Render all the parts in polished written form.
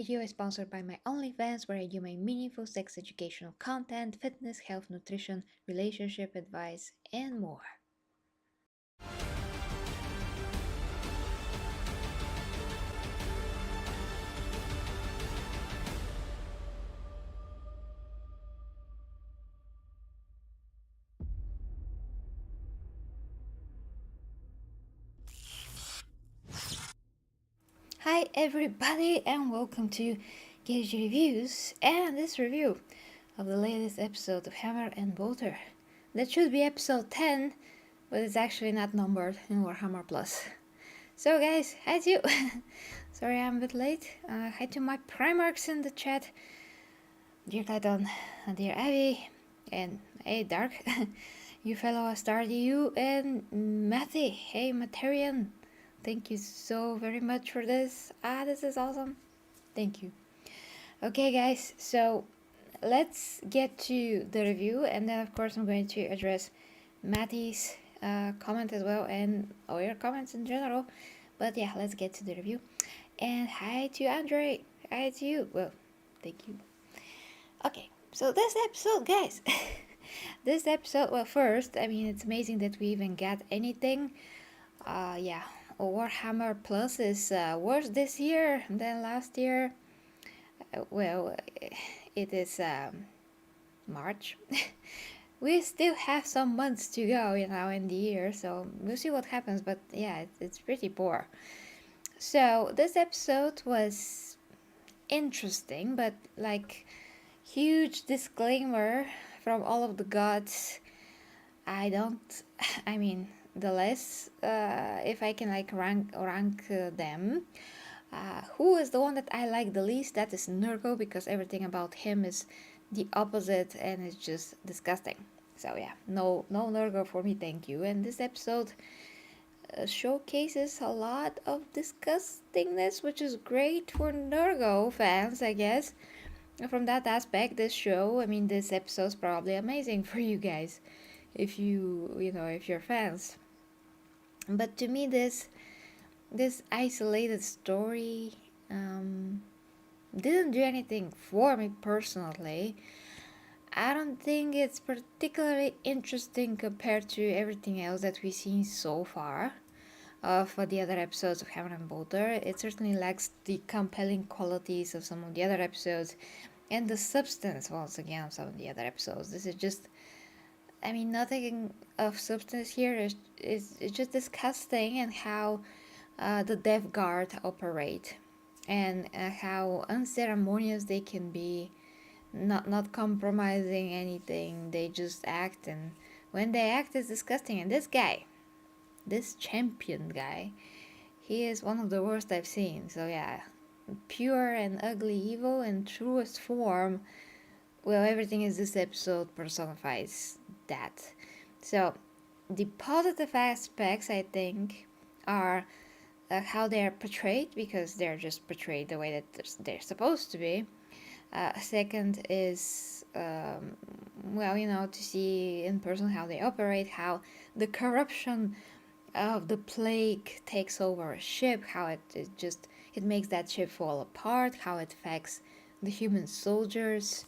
Video is sponsored by my OnlyFans, where I do my meaningful sex educational content, fitness, health, nutrition, relationship advice, and more. Hi everybody, and welcome to Gauge Reviews and this review of the latest episode of Hammer and Bolter. That should be episode 10, but it's actually not numbered in Warhammer Plus. So guys, hi to you. Sorry I'm a bit late. Hi to my Primarchs in the chat. Dear Titan, dear Abby, and hey Dark, you fellow Stardew, and Matty. Hey Materian, thank you so very much for this. This is awesome. Thank you. Okay guys, so let's get to the review, and then of course I'm going to address Matty's comment as well, and all your comments in general. But yeah, let's get to the review. And hi to Andre. Hi to you. Well, thank you. Okay, so this episode, guys. This episode, well, first, I mean, it's amazing that we even got anything. Yeah, Warhammer Plus is worse this year than last year. Well, it is March. We still have some months to go, in the year, so we'll see what happens. But yeah, it's pretty poor. So this episode was interesting, but like huge disclaimer from all of the gods. I mean, the less, if I can like rank them, who is the one that I like the least? That is Nurgle, because everything about him is the opposite and it's just disgusting. So yeah, no Nurgle for me, thank you. And this episode showcases a lot of disgustingness, which is great for Nurgle fans, I guess. From that aspect, this show, I mean, this episode's probably amazing for you guys, if if you're fans. But to me, this isolated story didn't do anything for me personally. I don't think it's particularly interesting compared to everything else that we've seen so far of the other episodes of Hammer and Bolter. It certainly lacks the compelling qualities of some of the other episodes, and the substance once again of some of the other episodes. This is just, I mean, nothing of substance here. It's just disgusting, and how the Death Guard operate, and how unceremonious they can be, not compromising anything. They just act, and when they act, it's disgusting. And this guy, this champion guy, he is one of the worst I've seen. So yeah, pure and ugly evil in truest form. Well, everything in this episode personifies that. So, the positive aspects, I think, are how they're portrayed, because they're just portrayed the way that they're supposed to be. Second is, to see in person how they operate, how the corruption of the plague takes over a ship, how it makes that ship fall apart, how it affects the human soldiers,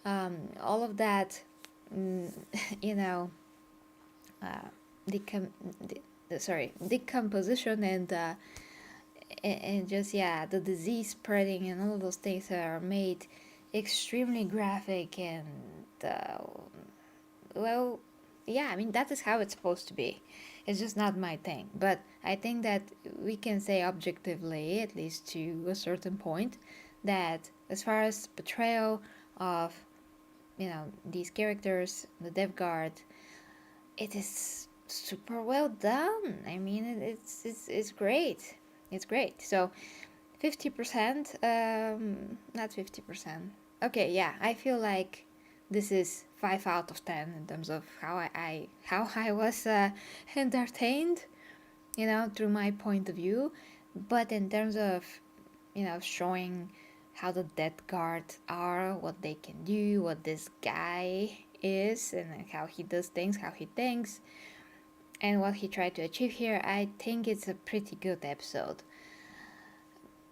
all of that, mm, you know, uh, decom- decomposition, and just, yeah, the disease spreading and all of those things are made extremely graphic, and well, yeah, I mean, that is how it's supposed to be. It's just not my thing, but I think that we can say objectively, at least to a certain point, that as far as portrayal of these characters, the Dev Guard, it is super well done. I mean, it's great. It's great. So 50%, not 50%. Okay, yeah, I feel like this is 5 out of 10 in terms of how I was entertained, through my point of view. But in terms of showing how the Death Guard are, what they can do, what this guy is, and how he does things, how he thinks, and what he tried to achieve here, I think it's a pretty good episode.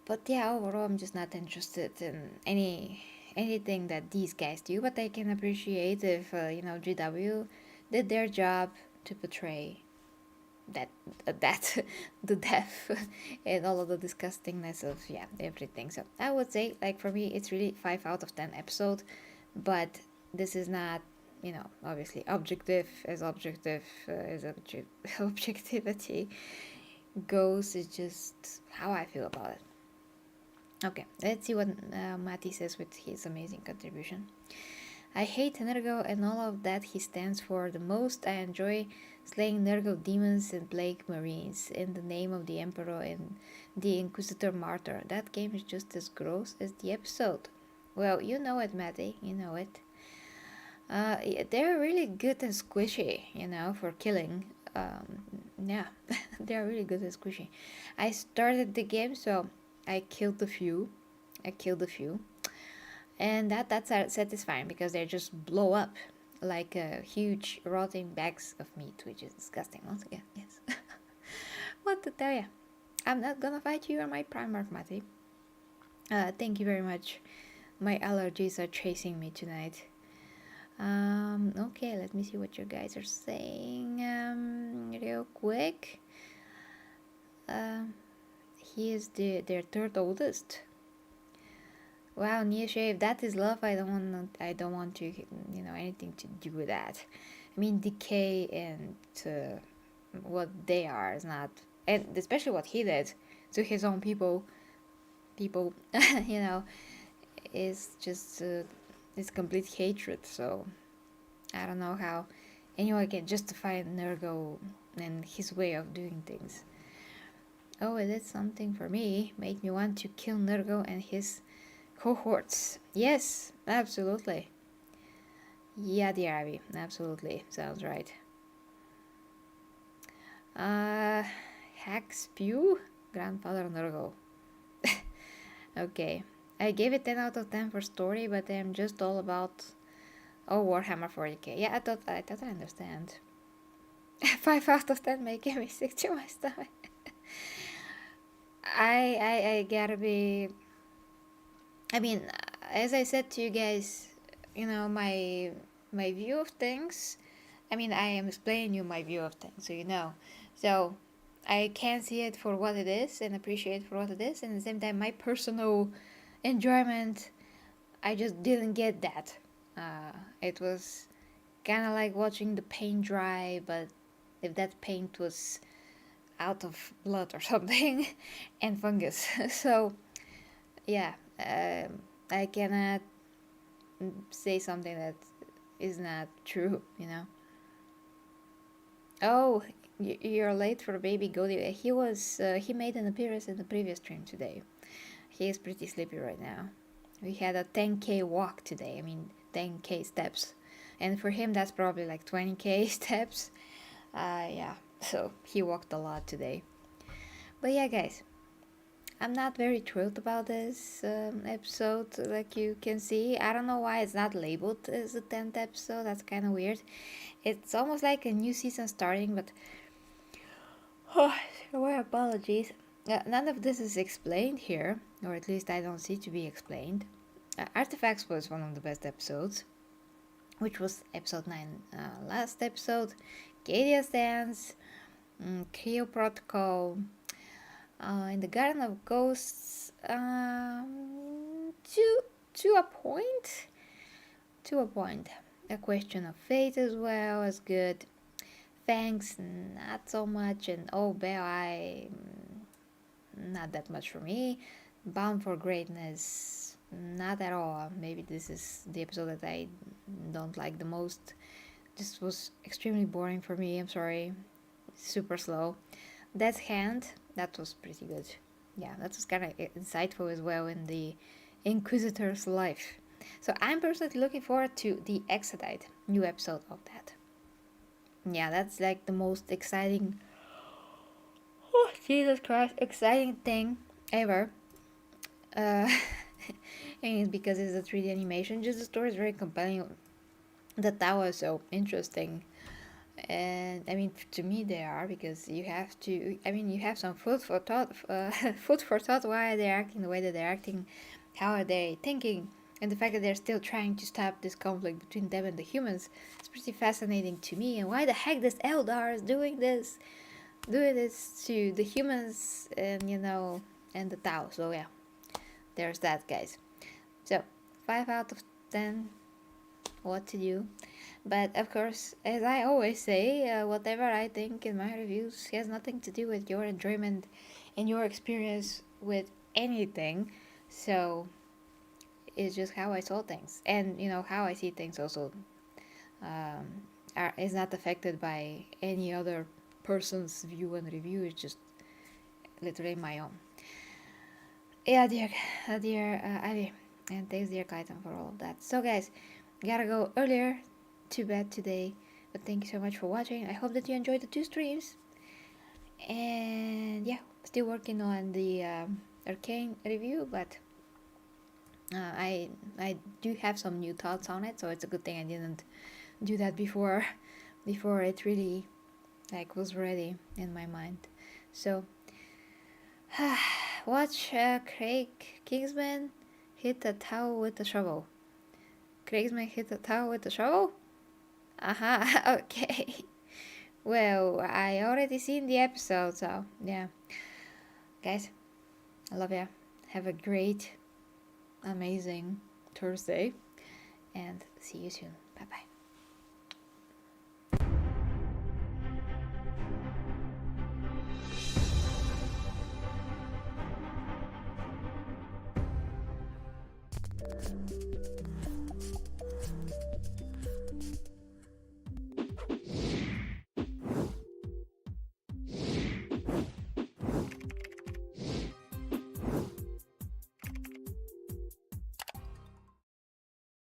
But yeah, overall, I'm just not interested in anything that these guys do. But I can appreciate if GW did their job to portray that the death and all of the disgustingness of everything. So I would say, like, for me, it's really 5 out of 10 episode, but this is not obviously objective as objectivity goes. It's just how I feel about it. Okay, let's see what Mati says with his amazing contribution. I hate nurgle and all of that he stands for. The most I enjoy slaying nurgle demons and plague marines in the name of the emperor and the inquisitor martyr. That game is just as gross as the episode. Well, you know it, Matty, you know it. They're really good and squishy, for killing. Yeah, they're really good and squishy. I started the game, so I killed a few. And that's satisfying because they just blow up like huge rotting bags of meat, which is disgusting once again. Yes. What to tell ya? I'm not gonna fight you on my Primarch, Mati. Thank you very much. My allergies are chasing me tonight. Okay, let me see what you guys are saying real quick. He is their third oldest. Wow, Niashe, if that is love, I don't want to, anything to do with that. I mean, decay and what they are is not, and especially what he did to his own people, is just it's complete hatred. So I don't know how anyone can justify Nurgle and his way of doing things. Oh, it did something for me, made me want to kill Nurgle and his cohorts. Yes, absolutely. Yeah, dear Abby, absolutely. Sounds right. Hack Spew? Grandfather Nurgle. Okay. I gave it 10 out of 10 for story, but I'm just all about Warhammer 40k. Yeah, I thought I understand. 5 out of 10 making me sick to my stomach. I gotta be. I mean, as I said to you guys, my view of things. I mean, I am explaining you my view of things, so you know. So I can see it for what it is and appreciate it for what it is, and at the same time, my personal enjoyment, I just didn't get that. It was kind of like watching the paint dry, but if that paint was out of blood or something and fungus. So yeah, I cannot say something that is not true, Oh, you're late for baby Goldie. He made an appearance in the previous stream today. He is pretty sleepy right now. We had a 10k walk today. I mean, 10k steps. And for him, that's probably like 20k steps. Yeah, so he walked a lot today. But yeah, guys, I'm not very thrilled about this episode, like you can see. I don't know why it's not labeled as the 10th episode. That's kind of weird. It's almost like a new season starting, but my apologies. None of this is explained here, or at least I don't see to be explained. Artifacts was one of the best episodes, which was episode 9 last episode. Cadia Dance, Creo Protocol, in the Garden of Ghosts, to a point. A Question of Fate as well as good. Thanks, not so much, and Bear, not that much for me. Bound for Greatness, not at all. Maybe this is the episode that I don't like the most. This was extremely boring for me, I'm sorry. Super slow. Death's Hand, that was pretty good. Yeah, that was kind of insightful as well in the Inquisitor's life. So I'm personally looking forward to the Exodite, new episode of that. Yeah, that's like the most exciting, oh Jesus Christ, exciting thing ever. And it's because it's a 3D animation. Just the story is very compelling. The tower is so interesting. And I mean, to me they are, because you have to, I mean, you have some food for thought, food for thought. Why are they acting the way that they're acting? How are they thinking? And the fact that they're still trying to stop this conflict between them and the humans is pretty fascinating to me. And why the heck this Eldar is doing this to the humans, and and the Tau. So yeah, there's that, guys. So 5 out of 10, what to do. But of course, as I always say, whatever I think in my reviews has nothing to do with your enjoyment and your experience with anything. So it's just how I saw things, and how I see things also is not affected by any other person's view and review. It's just literally my own. Yeah, dear Ivy, and thanks, dear Kaitan, for all of that. So guys, gotta go earlier to bed today, but thank you so much for watching. I hope that you enjoyed the 2 streams, and yeah, still working on the Arcane review, but I do have some new thoughts on it, so it's a good thing I didn't do that before it really was ready in my mind. So watch Craig Kingsman hit the Tau with the shovel. Kingsman hit the Tau with the shovel? Okay. Well, I already seen the episode, so yeah. Guys, I love ya. Have a great, amazing Thursday, and see you soon. Bye bye.